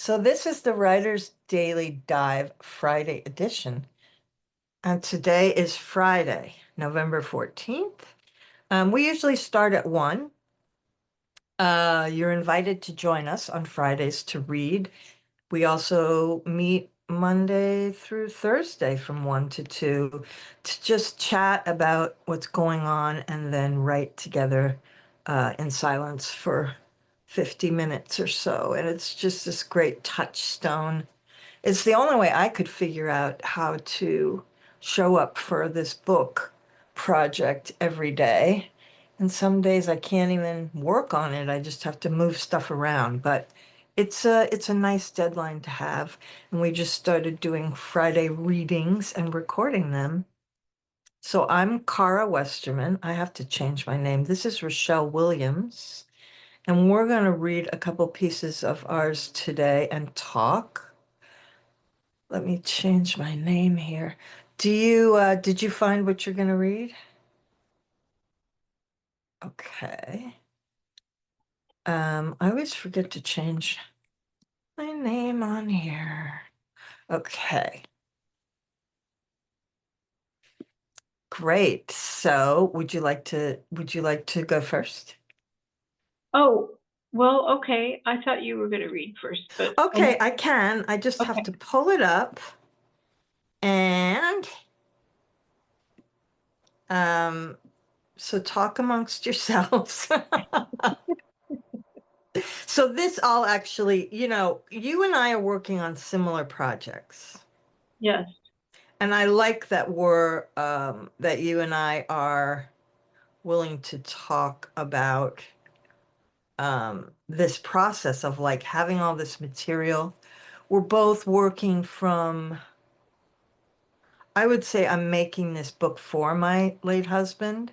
So this is the Writer's Daily Dive Friday edition. And today is Friday, November 14th. We usually start at 1. You're invited to join us on Fridays to read. We also meet Monday through Thursday from 1 to 2 to just chat about what's going on and then write together in silence for 50 minutes or so. And it's just this great touchstone. It's the only way I could figure out how to show up for this book project every day. And some days I can't even work on it. I just have to move stuff around. But it's a nice deadline to have. And we just started doing Friday readings and recording them. So I'm Cara Westerman. I have to change my name. This is Rochelle Williams. And we're going to read a couple pieces of ours today and talk. Let me change my name here. Did you find what you're gonna read? Okay. I always forget to change my name on here. Okay, great. So would you like to go first? Oh, well, okay. I thought you were going to read first, but Okay, I can. I just have okay. to pull it up and um so talk amongst yourselves. So this all actually, you and I are working on similar projects. Yes. And I like that that you and I are willing to talk about this process of like having all this material. We're both working from, I would say I'm making this book for my late husband.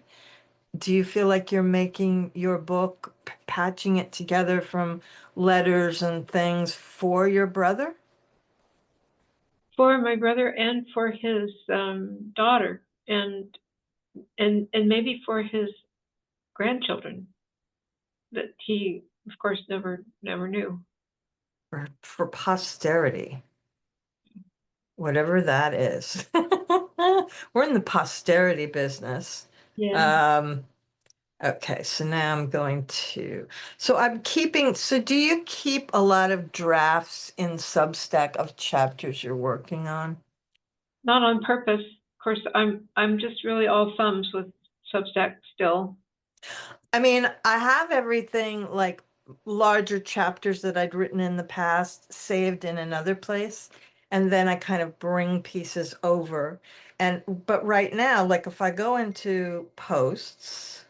Do you feel like you're making your book, patching it together from letters and things for your brother? For my brother and for his daughter and maybe for his grandchildren that he, of course, never knew. For posterity, whatever that is. We're in the posterity business. Yeah. Um, okay, so now so do you keep a lot of drafts in Substack of chapters you're working on? Not on purpose. Of course, I'm just really all thumbs with Substack still. I mean, I have everything like larger chapters that I'd written in the past saved in another place, and then I kind of bring pieces over. But right now, like if I go into posts,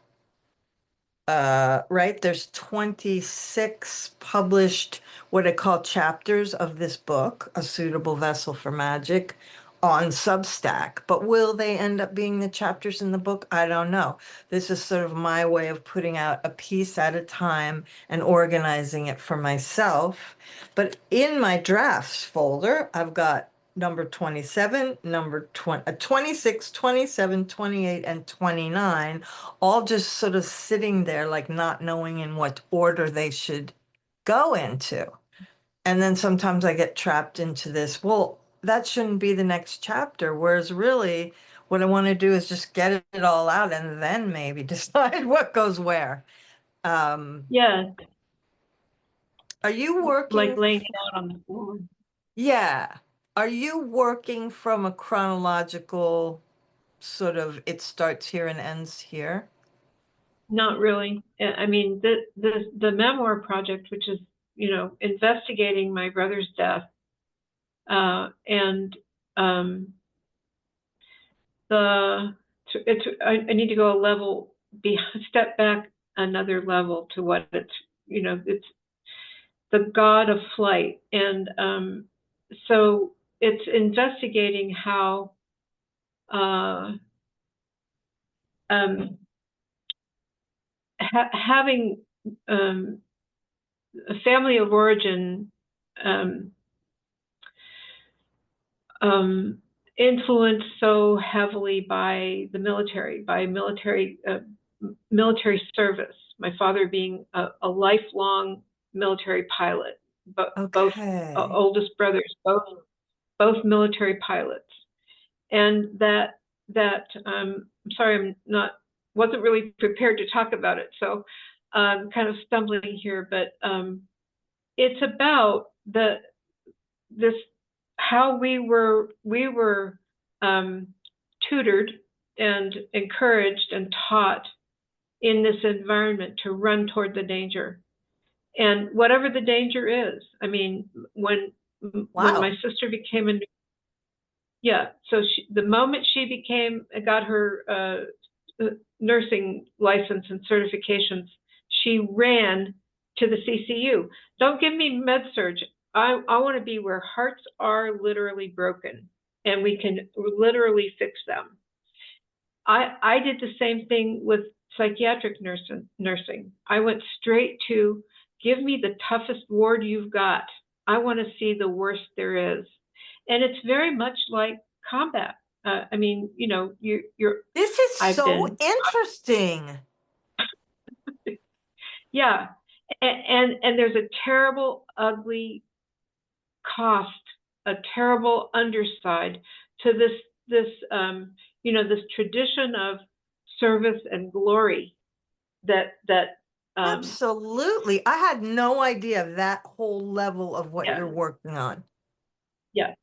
right, there's 26 published what I call chapters of this book, A Suitable Vessel for Magic, on Substack. But will they end up being the chapters in the book? I don't know. This is sort of my way of putting out a piece at a time and organizing it for myself. But in my drafts folder, I've got number 27, number 20, 26, 27, 28, and 29 all just sort of sitting there, like not knowing in what order they should go into. And then sometimes I get trapped into this, well, that shouldn't be the next chapter. Whereas really, what I want to do is just get it all out and then maybe decide what goes where. Um, Yeah, are you like working? laying it out on the floor. Yeah. Are you working from a chronological sort of it starts here and ends here? Not really. I mean, the memoir project, which is, investigating my brother's death, and um, the I need to go a level step back another level to what it's the god of flight, and so it's investigating how uh, um, having um, a family of origin um, um, influenced so heavily by the military, by military service. My father being a lifelong military pilot, both Okay. oldest brothers, both military pilots, and I'm sorry, I'm not wasn't really prepared to talk about it, so I'm kind of stumbling here, but it's about the this how we were um, tutored and encouraged and taught in this environment to run toward the danger, and whatever the danger is. I mean, when my Wow. sister became a yeah, so the moment she got her nursing license and certifications, she ran to the CCU. Don't give me med surg. I want to be where hearts are literally broken and we can literally fix them. I did the same thing with psychiatric nursing. I went straight to give me the toughest ward you've got. I want to see the worst there is. And it's very much like combat. I mean, This is I've so been, interesting. yeah. And there's a terrible, ugly cost, a terrible underside to this tradition of service and glory that Absolutely. I had no idea that whole level of what yeah, you're working on. yeah,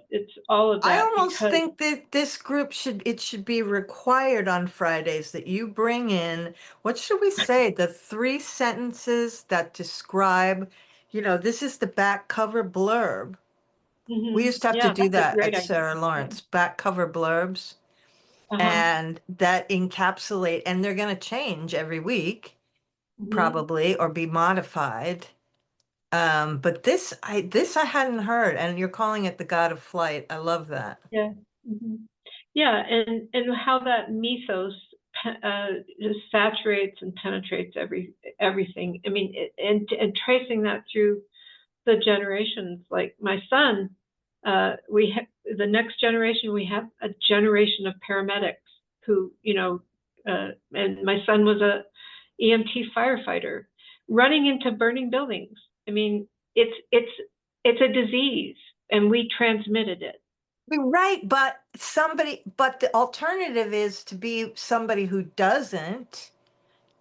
it's all of I that almost because think that this group should be required on Fridays that you bring in, what should we say, the three sentences that describe, this is the back cover blurb. We used to have to yeah, do that's a that great at idea. Sarah Yeah. Lawrence, back cover blurbs, Uh-huh. and that encapsulate, and they're going to change every week, hmm probably, or be modified. But this I hadn't heard, and you're calling it the God of Flight. I love that. Yeah. hmm Yeah, and how that mythos just saturates and penetrates everything. I mean, and tracing that through the generations. Like my son, we have the next generation. We have a generation of paramedics who, and my son was a EMT firefighter running into burning buildings. I mean, it's a disease, and we transmitted it. You're right, but the alternative is to be somebody who doesn't,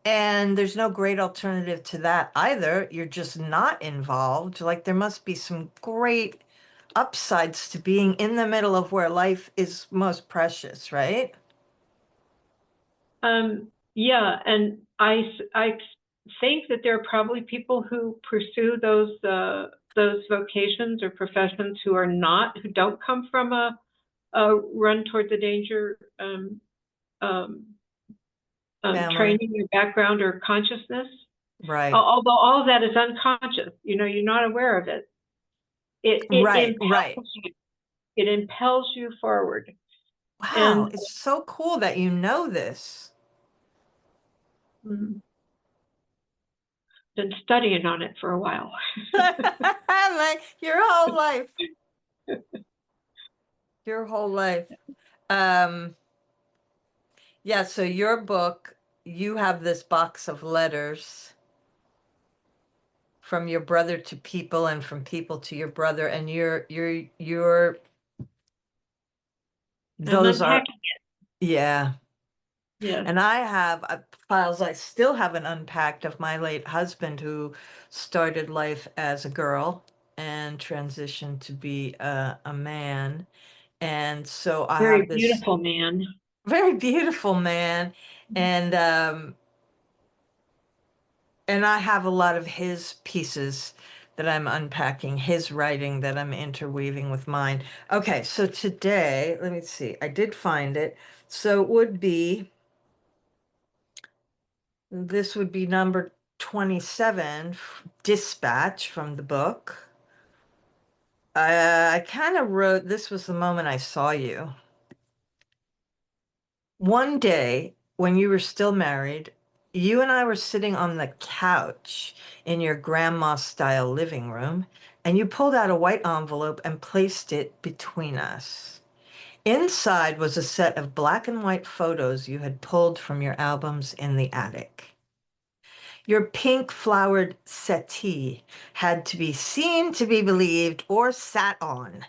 and there's no great alternative to that either. You're just not involved. Like there must be some great upsides to being in the middle of where life is most precious, right? Yeah, and I think that there are probably people who pursue those vocations or professions who don't come from a run toward the danger um, Family. training or background or consciousness. Right. Although all of that is unconscious, you're not aware of it. It Right, right. impels you. It impels you forward. Wow, And it's so cool that you know this. mm, been studying on it for a while. Like your whole life. Your whole life. Um, yeah, so your book, you have this box of letters from your brother to people and from people to your brother, and you're I'm those are, unpacking. yeah. Yes. And I have files I still haven't unpacked of my late husband who started life as a girl and transitioned to be a man. And so I Very have this beautiful man. very beautiful man, and I have a lot of his pieces that I'm unpacking, his writing that I'm interweaving with mine. Okay, so today, let me see, I did find it. So it would be, this would be number 27, Dispatch from the book. I kind of wrote, this was the moment I saw you. One day, when you were still married, you and I were sitting on the couch in your grandma style living room, and you pulled out a white envelope and placed it between us. Inside was a set of black and white photos you had pulled from your albums in the attic. Your pink flowered settee had to be seen to be believed or sat on.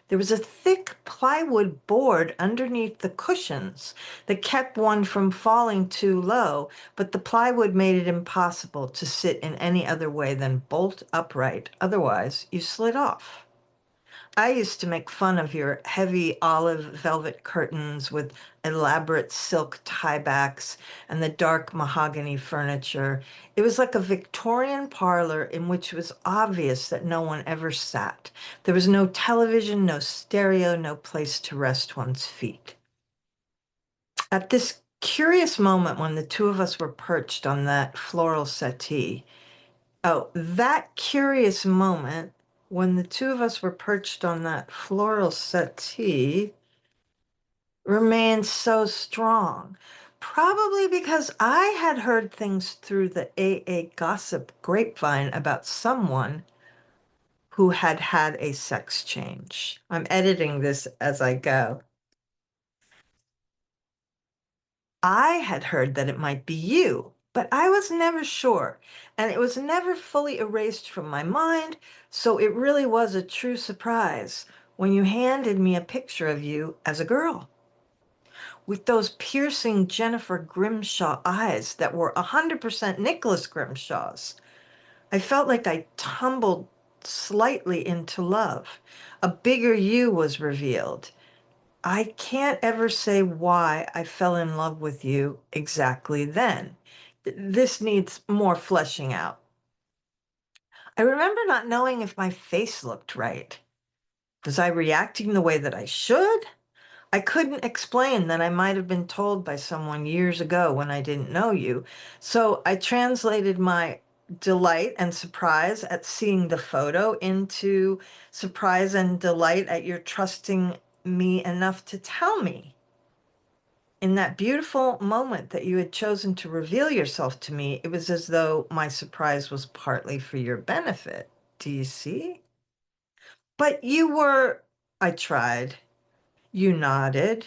There was a thick plywood board underneath the cushions that kept one from falling too low, but the plywood made it impossible to sit in any other way than bolt upright. Otherwise, you slid off. I used to make fun of your heavy olive velvet curtains with elaborate silk tiebacks and the dark mahogany furniture. It was like a Victorian parlor in which it was obvious that no one ever sat. There was no television, no stereo, no place to rest one's feet. At this curious moment when the two of us were perched on that floral settee, oh, that curious moment when the two of us were perched on that floral settee remains so strong. Probably because I had heard things through the AA gossip grapevine about someone who had had a sex change. I'm editing this as I go. I had heard that it might be you, but I was never sure, and it was never fully erased from my mind, so it really was a true surprise when you handed me a picture of you as a girl with those piercing Jennifer Grimshaw eyes that were 100% Nicholas Grimshaw's. I felt like I tumbled slightly into love. A bigger you was revealed. I can't ever say why I fell in love with you exactly then. This needs more fleshing out. I remember not knowing if my face looked right. Was I reacting the way that I should? I couldn't explain that I might have been told by someone years ago when I didn't know you. So I translated my delight and surprise at seeing the photo into surprise and delight at your trusting me enough to tell me. In that beautiful moment that you had chosen to reveal yourself to me, it was as though my surprise was partly for your benefit. Do you see? But you were, I tried. You nodded.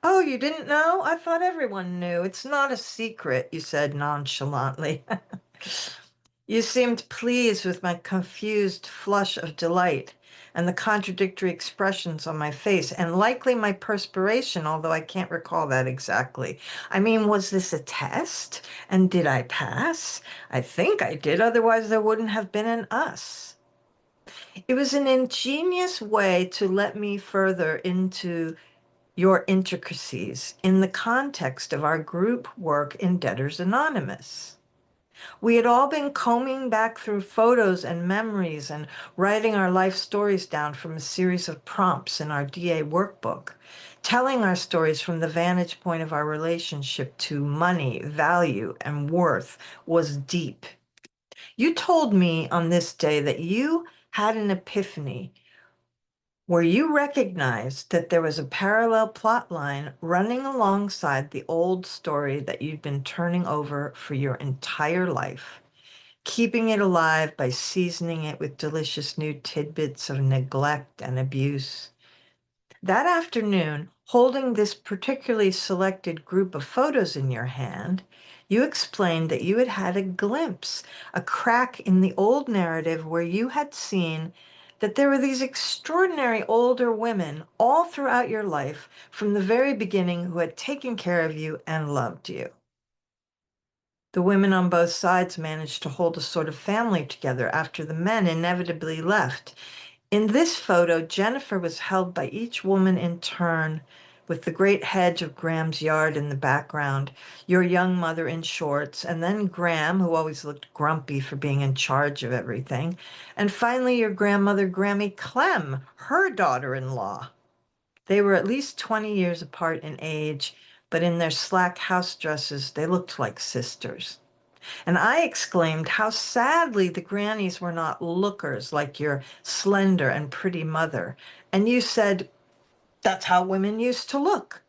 Oh, you didn't know? I thought everyone knew. It's not a secret, you said nonchalantly. You seemed pleased with my confused flush of delight and the contradictory expressions on my face, and likely my perspiration, although I can't recall that exactly. I mean, was this a test? And did I pass? I think I did, otherwise there wouldn't have been an us. It was an ingenious way to let me further into your intricacies in the context of our group work in Debtors Anonymous. We had all been combing back through photos and memories and writing our life stories down from a series of prompts in our DA workbook, telling our stories from the vantage point of our relationship to money, value, and worth was deep. You told me on this day that you had an epiphany where you recognized that there was a parallel plot line running alongside the old story that you'd been turning over for your entire life, keeping it alive by seasoning it with delicious new tidbits of neglect and abuse. That afternoon, holding this particularly selected group of photos in your hand, you explained that you had had a glimpse, a crack in the old narrative where you had seen that there were these extraordinary older women all throughout your life from the very beginning who had taken care of you and loved you. The women on both sides managed to hold a sort of family together after the men inevitably left. In this photo, Jennifer was held by each woman in turn, with the great hedge of Graham's yard in the background, your young mother in shorts, and then Graham, who always looked grumpy for being in charge of everything, and finally your grandmother, Grammy Clem, her daughter-in-law. They were at least 20 years apart in age, but in their slack house dresses, they looked like sisters. And I exclaimed how sadly the grannies were not lookers like your slender and pretty mother. And you said, that's how women used to look.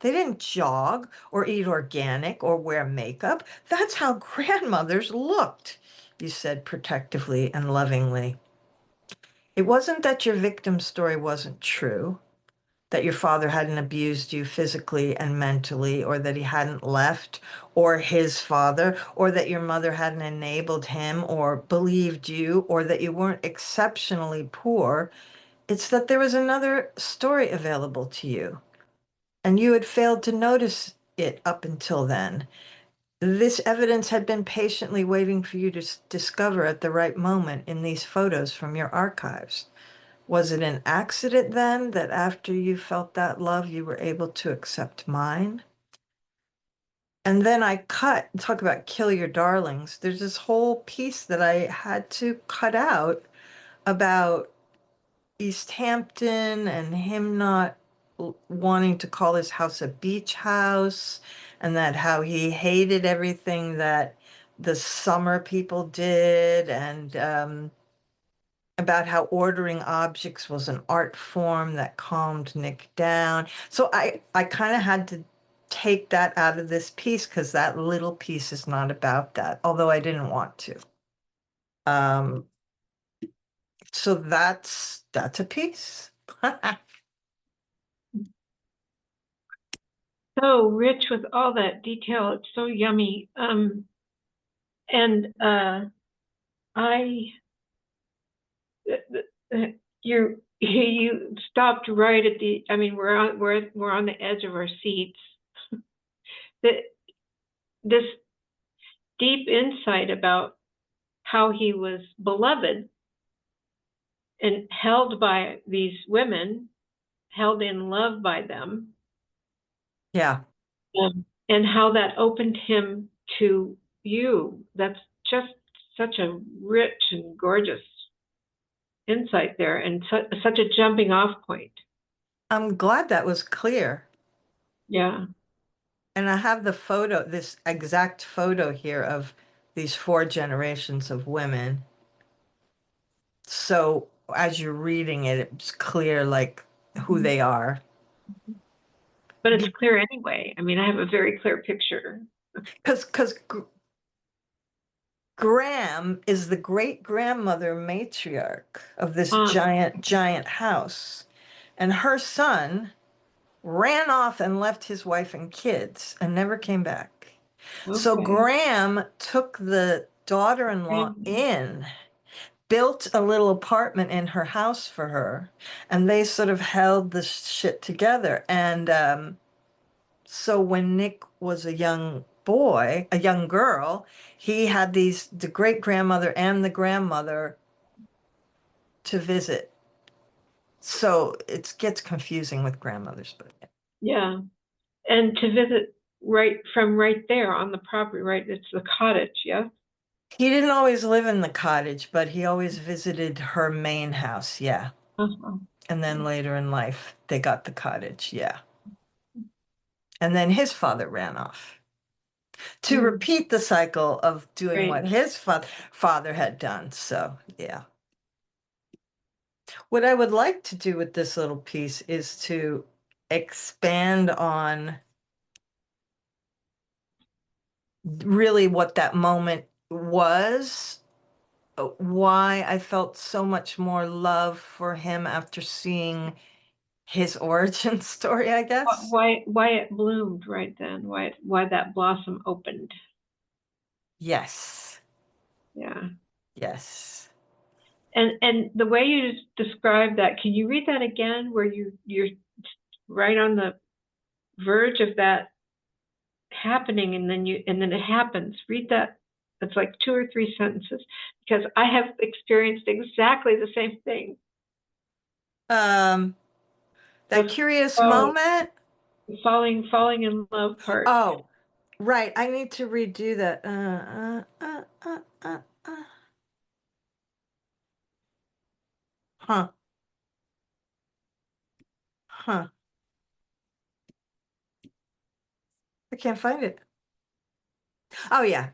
They didn't jog or eat organic or wear makeup. That's how grandmothers looked, you said protectively and lovingly. It wasn't that your victim story wasn't true. that your father hadn't abused you physically and mentally, or that he hadn't left, or his father, or that your mother hadn't enabled him or believed you, or that you weren't exceptionally poor. It's that there was another story available to you, and you had failed to notice it up until then. This evidence had been patiently waiting for you to discover at the right moment in these photos from your archives. Was it an accident then that after you felt that love, you were able to accept mine? And then I talk about kill your darlings. There's this whole piece that I had to cut out about East Hampton and him not wanting to call his house a beach house, and that how he hated everything that the summer people did, and about how ordering objects was an art form that calmed Nick down. So I kind of had to take that out of this piece because that little piece is not about that, although I didn't want to. Um, so that's a piece. So rich with all that detail. It's so yummy. And I, you stopped right at the. I mean, we're on the edge of our seats. That this deep insight about how he was beloved and held by these women, held in love by them, Yeah. and how that opened him to you. That's just such a rich and gorgeous insight there, and such a jumping off point. I'm glad that was clear. Yeah. And I have the photo, this exact photo here of these four generations of women. So as you're reading it, it's clear like who Mhm. they are. But it's clear anyway. I mean, I have a very clear picture. Because Graham is the great grandmother matriarch of this Ah, giant, giant house. And her son ran off and left his wife and kids and never came back. So okay. Graham took the daughter-in-law in, built a little apartment in her house for her, and they sort of held this shit together. And so when Nick was a young boy, a young girl, he had the great grandmother and the grandmother to visit. So it gets confusing with grandmothers, but yeah. Yeah. And to visit right there on the property, right? It's the cottage, yeah? He didn't always live in the cottage, but he always visited her main house, yeah. Uh-huh. And then later in life, they got the cottage, yeah. And then his father ran off to Mm, repeat the cycle of doing great. what his father had done. So, yeah. What I would like to do with this little piece is to expand on really what that moment was, why I felt so much more love for him after seeing his origin story, I guess. Why it bloomed right then? Why that blossom opened? Yes, Yeah. yes. And the way you just described that, can you read that again where you're right on the verge of that happening, and then it happens? Read that. It's like 2 or 3 sentences, because I have experienced exactly the same thing. Um, that The curious fall, moment. falling in love part. Oh, right. I need to redo that. Huh, huh. I can't find it. Oh, yeah.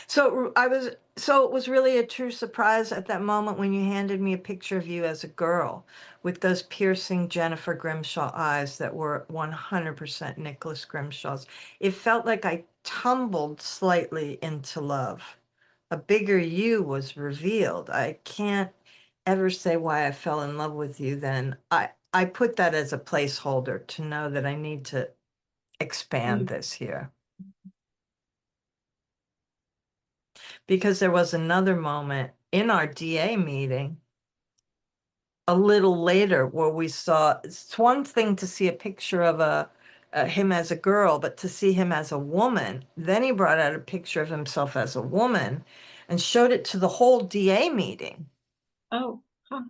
So it was really a true surprise at that moment when you handed me a picture of you as a girl with those piercing Jennifer Grimshaw eyes that were 100% Nicholas Grimshaw's. It felt like I tumbled slightly into love. A bigger you was revealed. I can't ever say why I fell in love with you then. I put that as a placeholder to know that I need to expand Mm. this here. Because there was another moment in our DA meeting a little later where we saw, it's one thing to see a picture of him as a girl, but to see him as a woman. Then he brought out a picture of himself as a woman and showed it to the whole DA meeting. Oh, huh.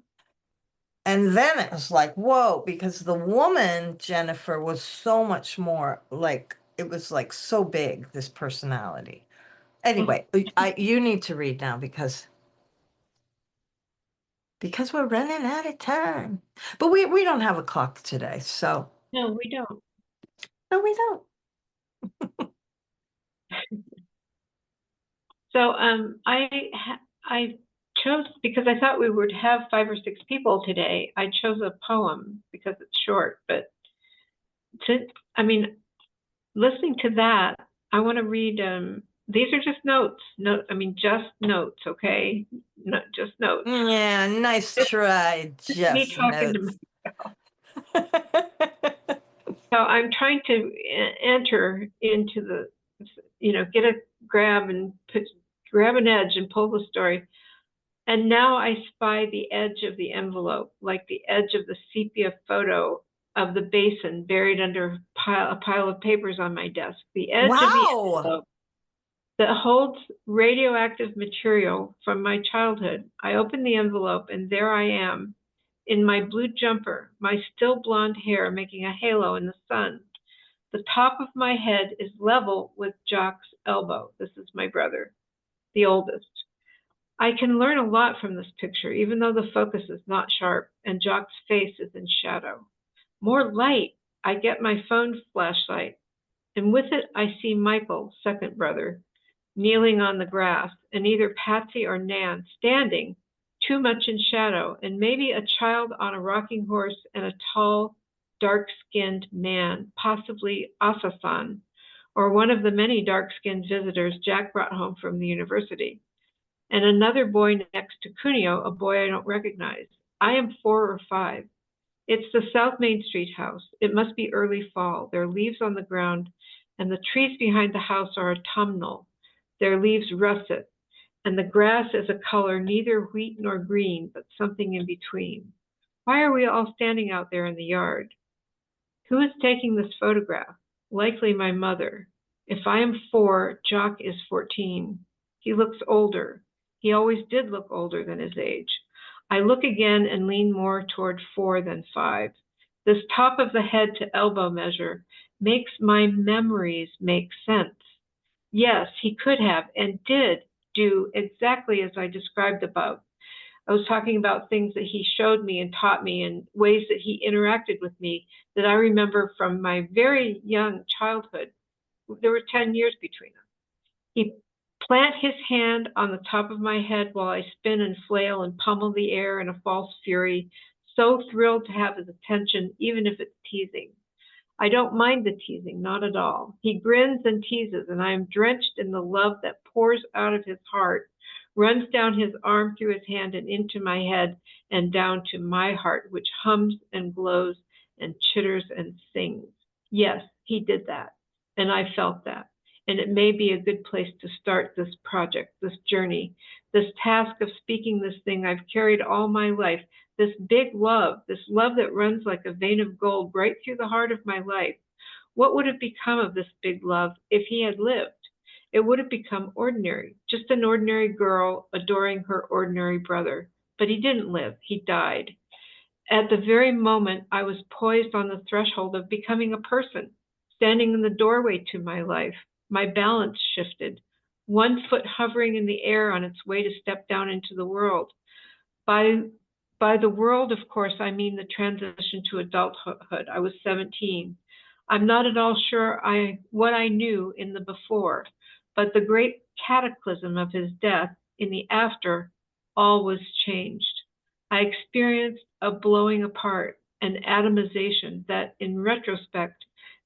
And then it was like, whoa, because the woman, Jennifer, was so much more like, it was like so big, this personality. Oh, Anyway, you need to read now because we're running out of time. But we don't have a clock today, so no, we don't. no, we don't. So I chose, because I thought we would have 5 or 6 people today. I chose a poem because it's short, but since, I mean, listening to that, I want to read. These are just notes. No, I mean just notes. Okay, not just notes. Yeah, nice try, Me just talking to notes. myself. So I'm trying to enter into the, get a grab and grab an edge and pull the story. And now I spy the edge of the envelope, like the edge of the sepia photo of the basin buried under a pile of papers on my desk. The edge of the Wow. envelope that holds radioactive material from my childhood. I open the envelope, and there I am in my blue jumper, my still blonde hair making a halo in the sun. The top of my head is level with Jock's elbow. This is my brother, the oldest. I can learn a lot from this picture, even though the focus is not sharp and Jock's face is in shadow. More light. I get my phone flashlight, and with it I see Michael, second brother, kneeling on the grass, and either Patsy or Nan standing, too much in shadow, and maybe a child on a rocking horse and a tall, dark-skinned man, possibly Asasan, or one of the many dark-skinned visitors Jack brought home from the university, and another boy next to Cuneo, a boy I don't recognize. I am 4 or 5. It's the South Main Street house. It must be early fall. There are leaves on the ground, and the trees behind the house are autumnal, their leaves russet, and the grass is a color neither wheat nor green, but something in between. Why are we all standing out there in the yard? Who is taking this photograph? Likely my mother. If I am 4, Jock is 14. He looks older. He always did look older than his age. I look again and lean more toward 4 than 5. This top of the head to elbow measure makes my memories make sense. Yes, he could have and did do exactly as I described above. I was talking about things that he showed me and taught me and ways that he interacted with me that I remember from my very young childhood. There were 10 years between us. He plant his hand on the top of my head while I spin and flail and pummel the air in a false fury, so thrilled to have his attention, even if it's teasing. I don't mind the teasing, not at all. He grins and teases, and I am drenched in the love that pours out of his heart, runs down his arm through his hand and into my head and down to my heart, which hums and glows and chitters and sings. Yes, he did that, and I felt that. And it may be a good place to start this project, this journey, this task of speaking this thing I've carried all my life, this big love, this love that runs like a vein of gold right through the heart of my life. What would have become of this big love if he had lived? It would have become ordinary, just an ordinary girl adoring her ordinary brother. But he didn't live, he died. At the very moment I was poised on the threshold of becoming a person, standing in the doorway to my life, my balance shifted, one foot hovering in the air on its way to step down into the world. By the world, of course, I mean the transition to adulthood. I was 17. I'm not at all sure what I knew in the before, but the great cataclysm of his death in the after, all was changed. I experienced a blowing apart, an atomization that, in retrospect,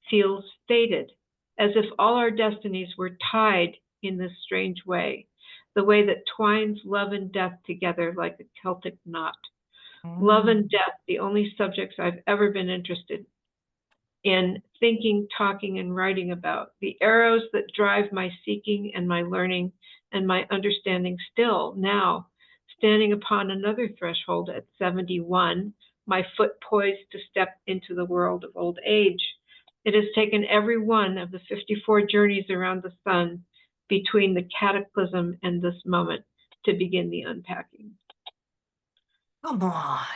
feels fated, as if all our destinies were tied in this strange way, the way that twines love and death together like a Celtic knot. Love and Mm. death, the only subjects I've ever been interested in thinking, talking, and writing about. The arrows that drive my seeking and my learning and my understanding still now, standing upon another threshold at 71, my foot poised to step into the world of old age. It has taken every one of the 54 journeys around the sun between the cataclysm and this moment to begin the unpacking. Come on.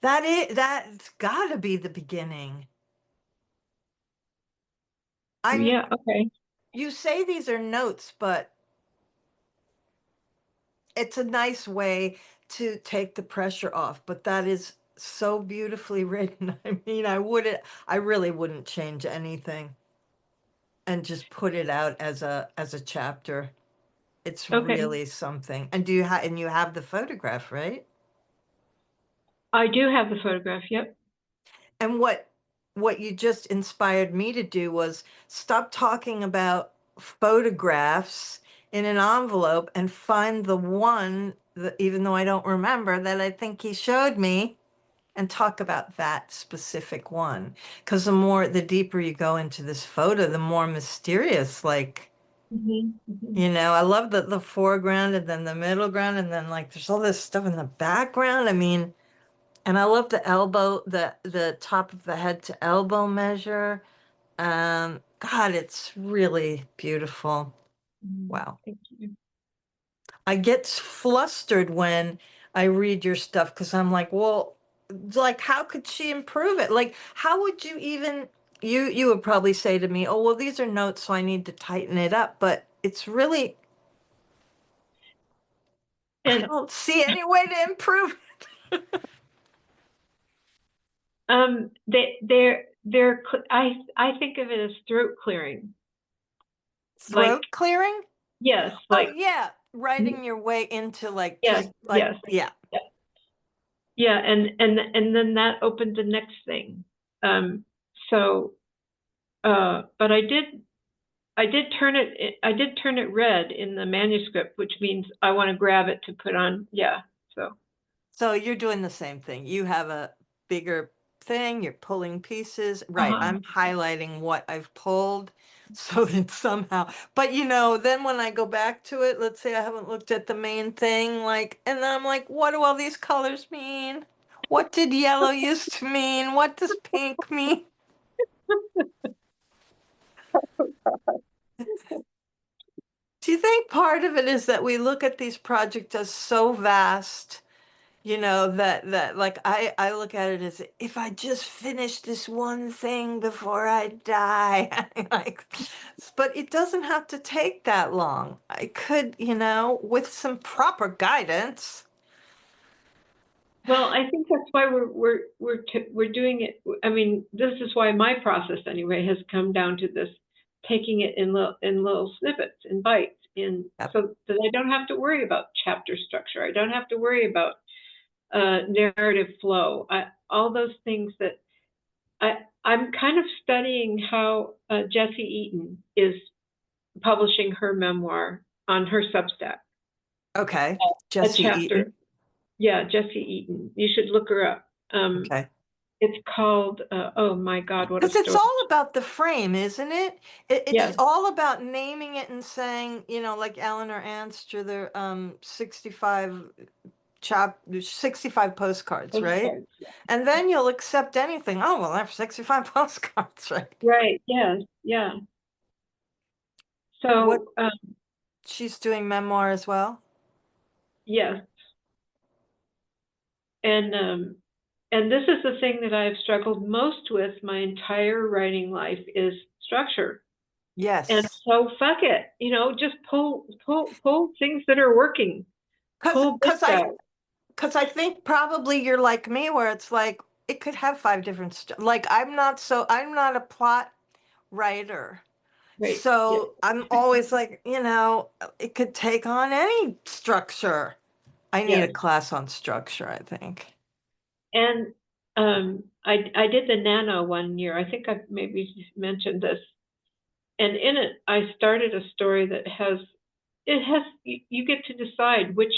That's gotta be the beginning. I'm Yeah, okay. You say these are notes, but it's a nice way to take the pressure off. But that is so beautifully written. I mean, I really wouldn't change anything and just put it out as a chapter. It's Okay. really something. And you have the photograph, right? I do have the photograph. Yep. And what you just inspired me to do was stop talking about photographs in an envelope and find the one that, even though I don't remember, that I think he showed me, and talk about that specific one. Because the deeper you go into this photo, the more mysterious, like, I love the foreground and then the middle ground, and then like there's all this stuff in the background. I mean, and I love the top of the head to elbow measure. God, it's really beautiful. Wow. Thank you. I get flustered when I read your stuff because I'm like, well, like, how could she improve it? Like, how would you even, you would probably say to me, oh, well, these are notes, so I need to tighten it up. But it's really, I And don't see any way to improve I think of it as throat clearing. Like, throat clearing. yes, Oh, like, yeah. Writing your way into like, yes, just like, yes, yeah. yeah, yeah, and then that opened the next thing. Um, so, but I did turn it red in the manuscript, which means I want to grab it to put on. Yeah, so, So you're doing the same thing. You have a bigger thing, you're pulling pieces. Right. uh-huh. I'm highlighting what I've pulled so that somehow, but then when I go back to it, let's say I haven't looked at the main thing, like, and then I'm like, what do all these colors mean? What did yellow used to mean? What does pink mean? Do you think part of it is that we look at these projects as so vast? That like I look at it as if I just finish this one thing before I die. Like, but it doesn't have to take that long. I could, with some proper guidance. Well, I think that's why we're doing it. I mean, this is why my process anyway has come down to this, taking it in little snippets, in bites, in Yep. so that I don't have to worry about chapter structure. I don't have to worry about narrative flow. All those things that I'm kind of studying how Jessie Eaton is publishing her memoir on her Substack. Okay. A Jesse chapter, Eaton. yeah, Jessie Eaton. You should look her up. Okay. It's called, oh my God, what a Because it's story. all about the frame, isn't it? It's Yes, all about naming it and saying, like Eleanor Anster, the 65 there's 65 postcards, right? postcards. Yeah. And then you'll accept anything. Oh, well, I have 65 postcards, right? Right, yes, yeah. What So, she's doing memoir as well? yes. And this is the thing that I've struggled most with my entire writing life is structure. And Yes. so fuck it, just pull things that are working, Cause, pull cause bits I, out. cause I think probably you're like me, where it's like it could have five different like I'm not a plot writer. Right. Yeah. So I'm always like, it could take on any structure. I need a Yes. class on structure, I think. And I did the nano one year. I think I maybe mentioned this. And in it, I started a story that has you get to decide which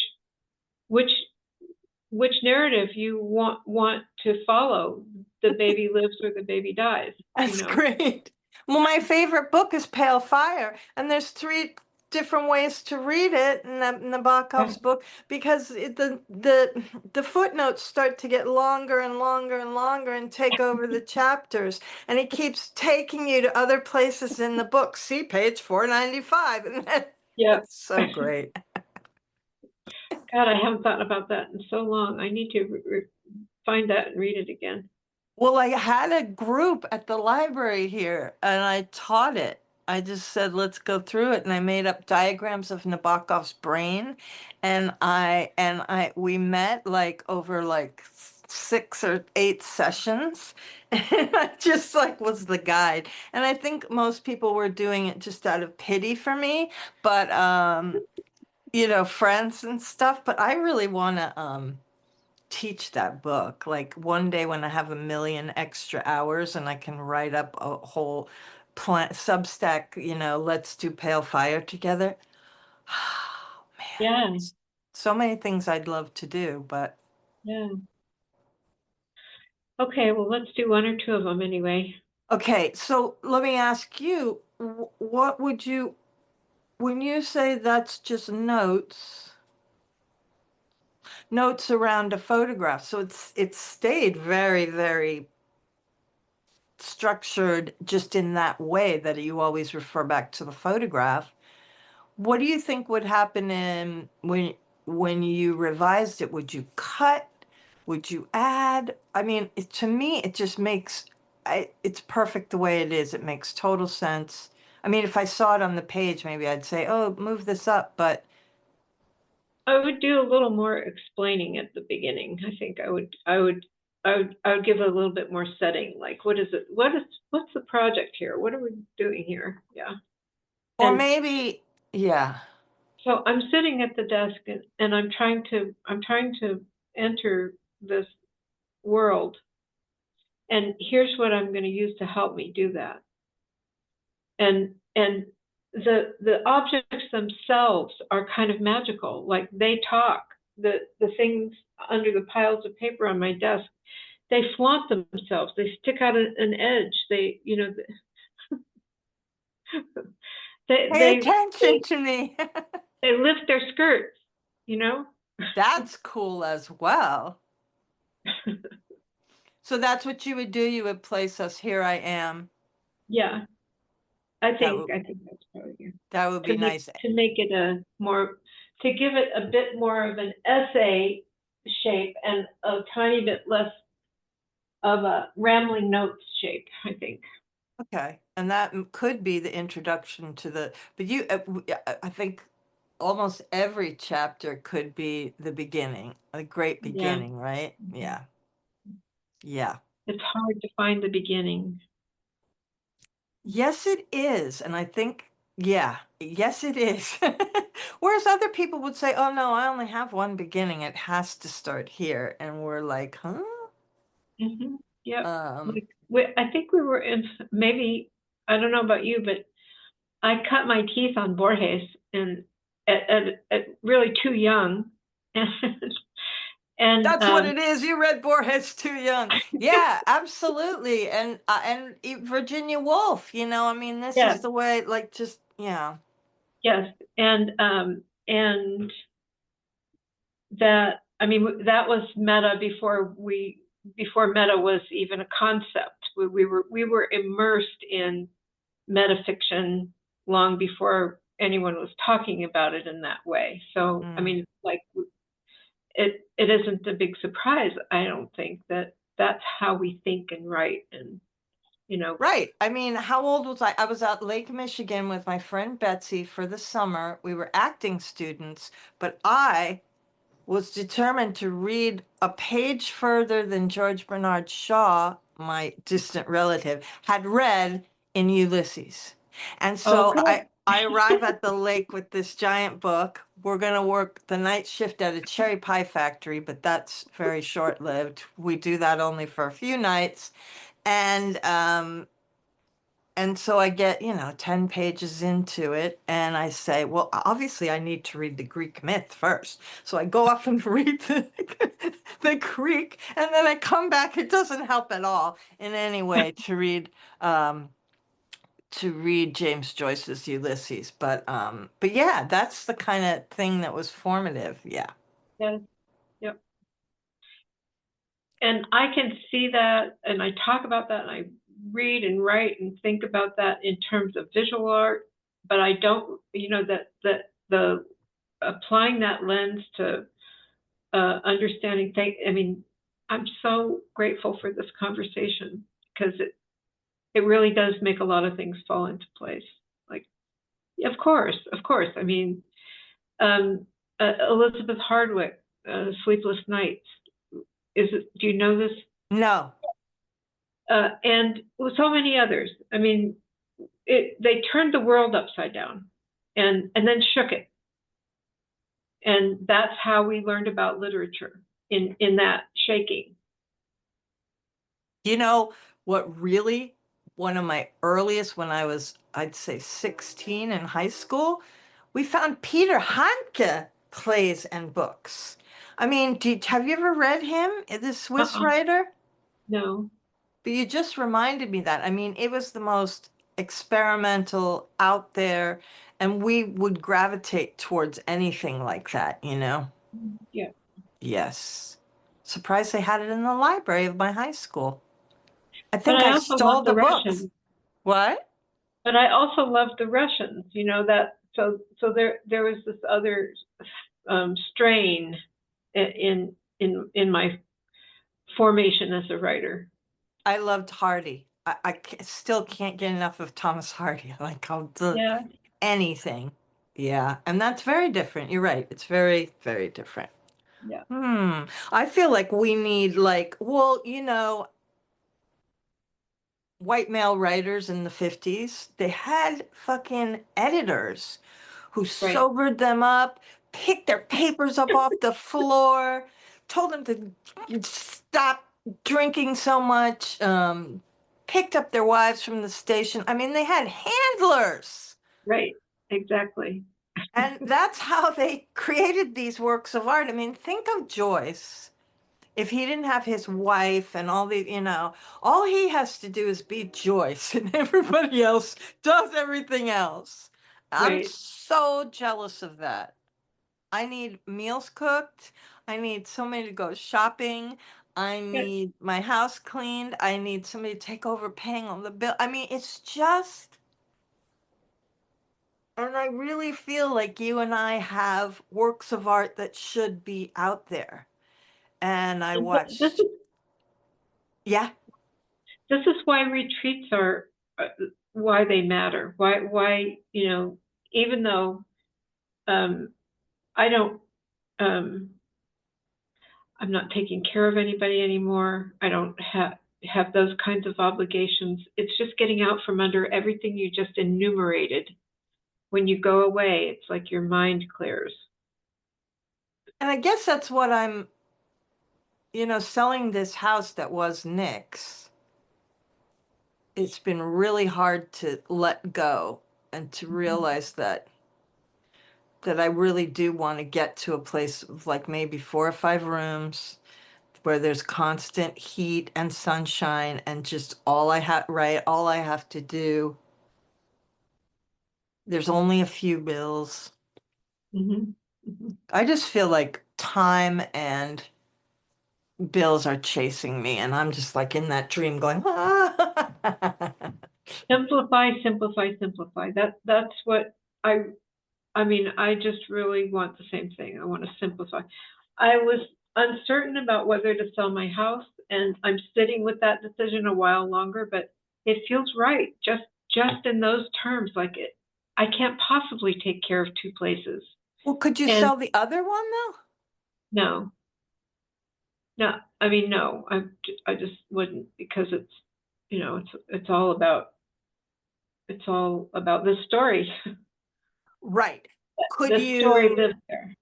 which narrative you want to follow. The baby lives or the baby dies, you That's know. great. Well, my favorite book is Pale Fire, and there's three different ways to read it in Nabokov's book because the footnotes start to get longer and longer and longer and take over the chapters, and he keeps taking you to other places in the book. See page 495, and Yeah. it's so great. God, I haven't thought about that in so long. I need to find that and read it again. Well, I had a group at the library here and I taught it. I just said, let's go through it. And I made up diagrams of Nabokov's brain. We met like over like 6 or 8 sessions. And I just like was the guide. And I think most people were doing it just out of pity for me, but, friends and stuff. But I really want to, teach that book. Like one day when I have a million extra hours and I can write up a whole Substack, let's do Pale Fire together. Oh, man, Yeah, so many things I'd love to do, but yeah. Okay, well, let's do one or two of them anyway. okay. So let me ask you, what would you, when you say that's just notes around a photograph, so it's stayed very, very structured just in that way that you always refer back to the photograph. What do you think would happen when you revised it? Would you cut? Would you add? I mean, to me, it just makes it's perfect the way it is. It makes total sense. I mean, if I saw it on the page, maybe I'd say, "Oh, move this up," but I would do a little more explaining at the beginning. I think I would give a little bit more setting, like what is it? What's the project here? What are we doing here? Yeah. or And maybe, yeah. so I'm sitting at the desk and I'm trying to enter this world, and here's what I'm going to use to help me do that. And the objects themselves are kind of magical, like they talk. The things under the piles of paper on my desk, they flaunt themselves, they stick out an edge, they Pay they attention they, to me. they lift their skirts, you know. That's cool as well. So that's what you would do. You would place us, here I am. Yeah, I That think would I think that's probably good. that would to be make nice. to make it a more to give it a bit more of an essay shape and a tiny bit less of a rambling notes shape, I think. Okay. And that could be the introduction to but I think almost every chapter could be the beginning, a great Yeah. beginning, right? Mhm. Yeah. Yeah. It's hard to find the beginning. Yes, it is. And I think, yeah, yes, it is. Whereas other people would say, oh, no, I only have one beginning. It has to start here. And we're like, huh? Hmm. Yep. Um, Like I think we were in maybe I don't know about you, but I cut my teeth on Borges and at really too young, and and That's what it is. You read Borges too young. Yeah, absolutely. And Virginia Woolf, I mean, this yeah, is the way, like, just, yeah. yes, and that I mean that was meta before meta was even a concept. We were immersed in metafiction long before anyone was talking about it in that way. So I Mm. mean, like it isn't a big surprise. I don't think that that's how we think and write, and you know. Right. I mean, how old was I? I was at Lake Michigan with my friend Betsy for the summer. We were acting students, but I was determined to read a page further than George Bernard Shaw, my distant relative, had read in Ulysses. And so Okay. I arrive at the lake with this giant book. We're going to work the night shift at a cherry pie factory, but that's very short-lived. We do that only for a few nights. And and so I get, 10 pages into it, and I say, well, obviously I need to read the Greek myth first. So I go off and read the creek, and then I come back. It doesn't help at all in any way um, to read James Joyce's Ulysses. But yeah, that's the kind of thing that was formative. Yeah. Yeah, yep. And I can see that, and I talk about that, and I read and write and think about that in terms of visual art, but I don't, that the applying that lens to understanding things. I mean, I'm so grateful for this conversation because it really does make a lot of things fall into place. Like, of course, of course. I mean, Elizabeth Hardwick, Sleepless Nights. Do you know this? No. And so many others. I mean, they turned the world upside down, and then shook it. And that's how we learned about literature in that shaking. You know what really, one of my earliest, when I was, I'd say 16 in high school, we found Peter Handke plays and books. I mean, have you ever read him, the Swiss Uh-uh. writer? No. But you just reminded me that. I mean, it was the most experimental out there, and we would gravitate towards anything like that, you know? Yeah. Yes. Surprised they had it in the library of my high school. I But think I I also stole love the the books. Russians. What? But I also love the Russians. That so there was this other strain in my formation as a writer. I loved Hardy. Still can't get enough of Thomas Hardy. Like, I'll do Yeah. anything. Yeah. And that's very different. You're right. It's very, very different. Yeah. I feel like we need, like, well, white male writers in the 50s, they had fucking editors who Right. sobered them up, picked their papers up off the floor, told them to stop drinking so much, picked up their wives from the station. I mean, they had handlers. Right. Exactly. And that's how they created these works of art. I mean, think of Joyce. If he didn't have his wife and all the, all he has to do is be Joyce and everybody else does everything else. I'm Right. so jealous of that. I need meals cooked. I need somebody to go shopping. I Yeah. need my house cleaned. I need somebody to take over paying all the bill. I mean, it's just, and I really feel like you and I have works of art that should be out there. And I And watched, yeah. this is why retreats are why they matter. Why even though um, I don't I'm not taking care of anybody anymore. I don't have those kinds of obligations. It's just getting out from under everything you just enumerated. When you go away, it's like your mind clears. And I guess that's what I'm, selling this house that was Nick's. It's been really hard to let go and to realize that I really do want to get to a place of like maybe 4 or 5 rooms where there's constant heat and sunshine and just all I have to do. There's only a few bills. Mm-hmm. Mm-hmm. I just feel like time and bills are chasing me, and I'm just like in that dream going, ah. Simplify, simplify, simplify. That's what I I mean, I just really want the same thing. I want to simplify. I was uncertain about whether to sell my house, and I'm sitting with that decision a while longer, but it feels right. Just in those terms, like I can't possibly take care of two places. Well, could you And sell the other one though? no, no, I mean, no, I just wouldn't because it's all about this story. Right. Could This story you lives there.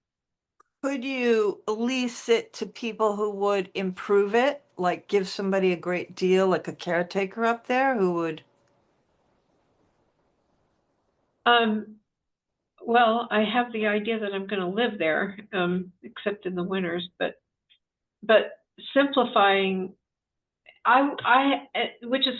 could you lease it to people who would improve it? Like give somebody a great deal, like a caretaker up there who would. Um, Well, I have the idea that I'm going to live there, except in the winters. But but simplifying, which is,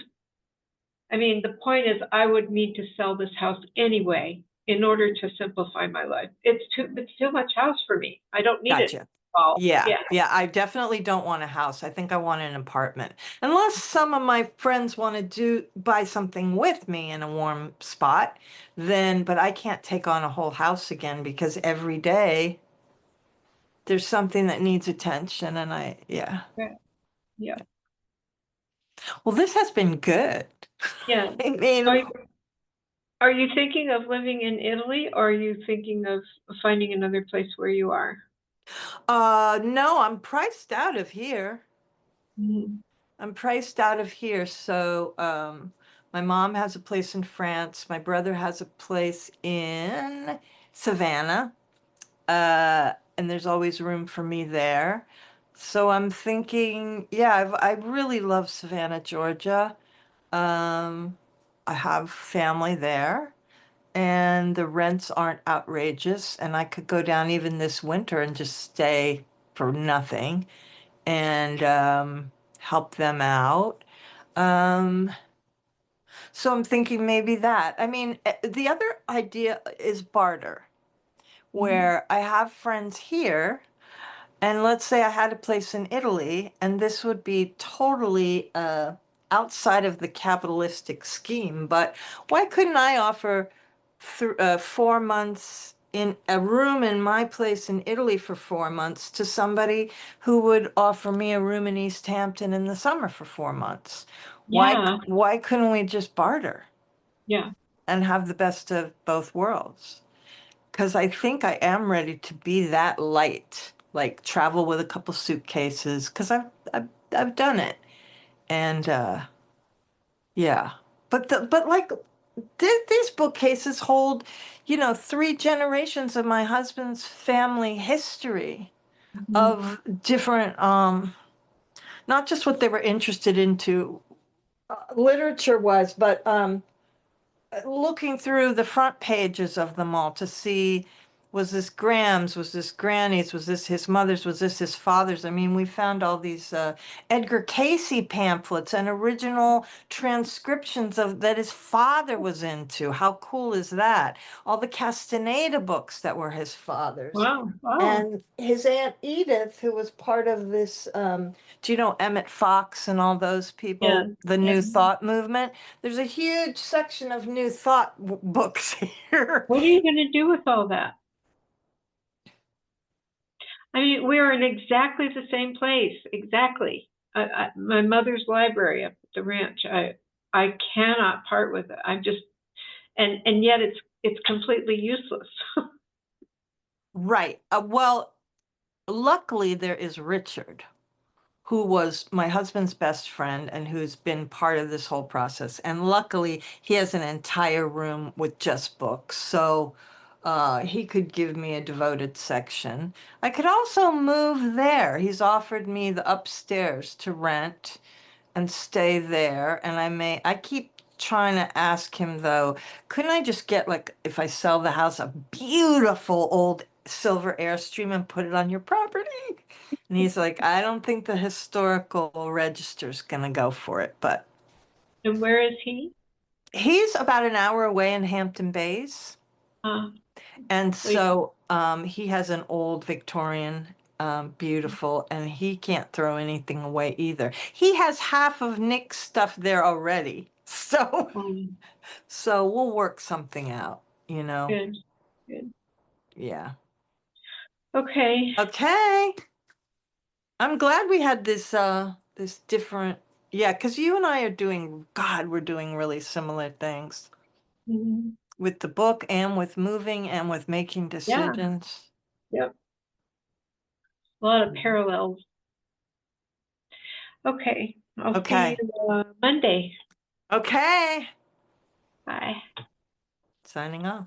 I mean, the point is, I would need to sell this house anyway in order to simplify my life. It's too much house for me. I don't need it Gotcha. all. Yeah, Yeah, yeah, I definitely don't want a house. I think I want an apartment. Unless some of my friends want to buy something with me in a warm spot, then, but I can't take on a whole house again because every day there's something that needs attention and yeah. yeah, yeah. Well, this has been good. Yeah. I mean, Are you thinking of living in Italy, or are you thinking of finding another place where you are? no, I'm priced out of here. Mhm. I'm priced out of here. So, my mom has a place in France. My brother has a place in Savannah. And there's always room for me there. So I'm thinking, yeah, I really love Savannah, Georgia. Um, I have family there, and the rents aren't outrageous, and I could go down even this winter and just stay for nothing and help them out. Um, so I'm thinking maybe that. I mean, the other idea is barter, Mhm. where I have friends here, and let's say I had a place in Italy, and this would be totally outside of the capitalistic scheme, but why couldn't I offer 4 months in a room in my place in Italy for 4 months to somebody who would offer me a room in East Hampton in the summer for 4 months? Yeah, Why couldn't we just barter yeah. and have the best of both worlds? Because I think I am ready to be that light, like travel with a couple suitcases, because I've done it. And yeah. But like these bookcases hold, 3 generations of my husband's family history Mhm. of different not just what they were interested into literature wise, but looking through the front pages of them all to see, was this Graham's, was this Granny's, was this his mother's, was this his father's? I mean, we found all these Edgar Casey pamphlets and original transcriptions of that his father was into. How cool is that? All the Castaneda books that were his father's. Wow, wow. And his Aunt Edith, who was part of this, do you know Emmett Fox and all those Yeah, people, the yeah. New Thought movement? There's a huge section of New Thought books here. What are you going to do with all that? I mean, we're in exactly the same place. Exactly. My mother's library up at the ranch. I cannot part with it. I'm just, and yet it's completely useless. Right. Well, luckily there is Richard, who was my husband's best friend and who's been part of this whole process. And luckily, he has an entire room with just books. So he could give me a devoted section. I could also move there. He's offered me the upstairs to rent and stay there. And I keep trying to ask him though, couldn't I just get, like, if I sell the house, a beautiful old silver Airstream and put it on your property? And he's like, I don't think the historical register's gonna go for it, but And where is he? he's about an hour away in Hampton Bays. Uh, And wait, so he has an old Victorian, beautiful, and he can't throw anything away either. He has half of Nick's stuff there already. So we'll work something out. good, good. Yeah. Okay. Okay. I'm glad we had this different, yeah, because you and I are doing, God, we're doing really similar things Mhm. with the book and with moving and with making Yeah, decisions. yep. A lot of Yeah. parallels. Okay. I'll see Okay. you Monday. Okay. Bye. Signing off.